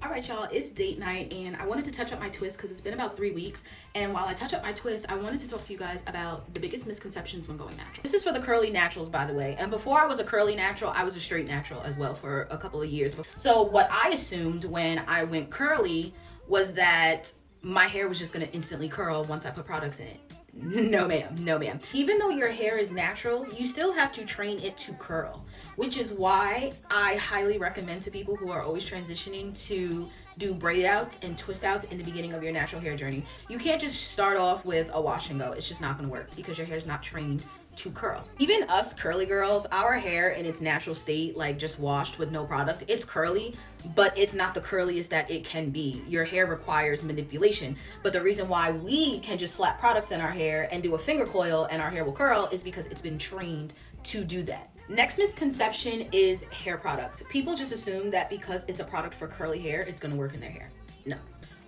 All right, y'all, it's date night, and I wanted to touch up my twist because it's been about 3 weeks. And while I touch up my twist, I wanted to talk to you guys about the biggest misconceptions when going natural. This is for the curly naturals, by the way. And before I was a curly natural, I was a straight natural as well for a couple of years. So what I assumed when I went curly was that my hair was just gonna instantly curl once I put products in it. No ma'am, no ma'am. Even though your hair is natural, you still have to train it to curl, which is why I highly recommend to people who are always transitioning to do braid outs and twist outs in the beginning of your natural hair journey. You can't just start off with a wash and go. It's just not gonna work because your hair's not trained to curl. Even us curly girls, our hair in its natural state, like just washed with no product, it's curly, but it's not the curliest that it can be. Your hair requires manipulation, but the reason why we can just slap products in our hair and do a finger coil and our hair will curl is because it's been trained to do that. Next misconception is hair products. People just assume that because it's a product for curly hair, it's gonna work in their hair. No.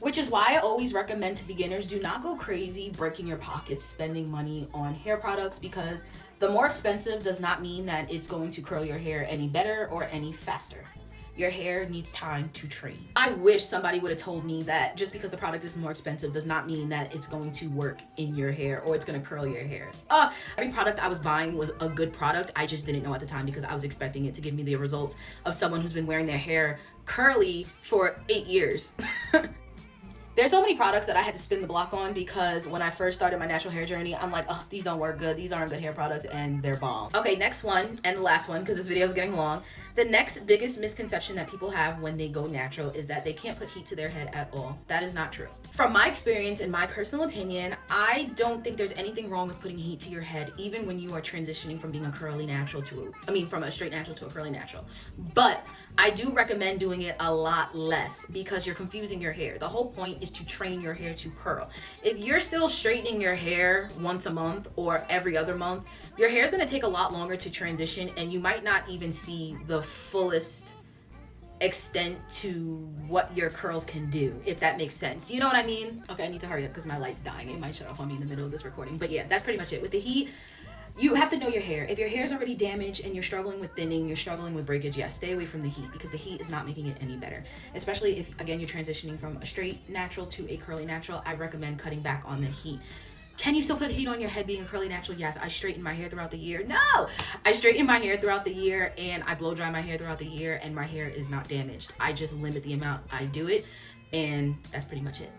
Which is why I always recommend to beginners, do not go crazy breaking your pockets spending money on hair products, because the more expensive does not mean that it's going to curl your hair any better or any faster. Your hair needs time to train. I wish somebody would have told me that just because the product is more expensive does not mean that it's going to work in your hair or it's gonna curl your hair. Every product I was buying was a good product. I just didn't know at the time because I was expecting it to give me the results of someone who's been wearing their hair curly for 8 years. There's so many products that I had to spin the block on because when I first started my natural hair journey, I'm like, oh, these don't work good. These aren't good hair products and they're bomb. Okay, next one and the last one because this video is getting long. The next biggest misconception that people have when they go natural is that they can't put heat to their head at all. That is not true. From my experience and my personal opinion, I don't think there's anything wrong with putting heat to your head, even when you are transitioning from being a curly natural from a straight natural to a curly natural. But I do recommend doing it a lot less because you're confusing your hair. The whole point is to train your hair to curl. If you're still straightening your hair once a month or every other month, your hair is going to take a lot longer to transition and you might not even see the fullest extent to what your curls can do, if that makes sense. You know what I mean? Okay, I need to hurry up because my light's dying. It might shut off on me in the middle of this recording. But yeah, that's pretty much it. With the heat, you have to know your hair. If your hair is already damaged and you're struggling with thinning, you're struggling with breakage, yes, stay away from the heat because the heat is not making it any better. Especially if, again, you're transitioning from a straight natural to a curly natural, I recommend cutting back on the heat. Can you still put heat on your head being a curly natural? Yes. I straighten my hair throughout the year. No! I straighten my hair throughout the year and I blow dry my hair throughout the year and my hair is not damaged. I just limit the amount I do it and that's pretty much it.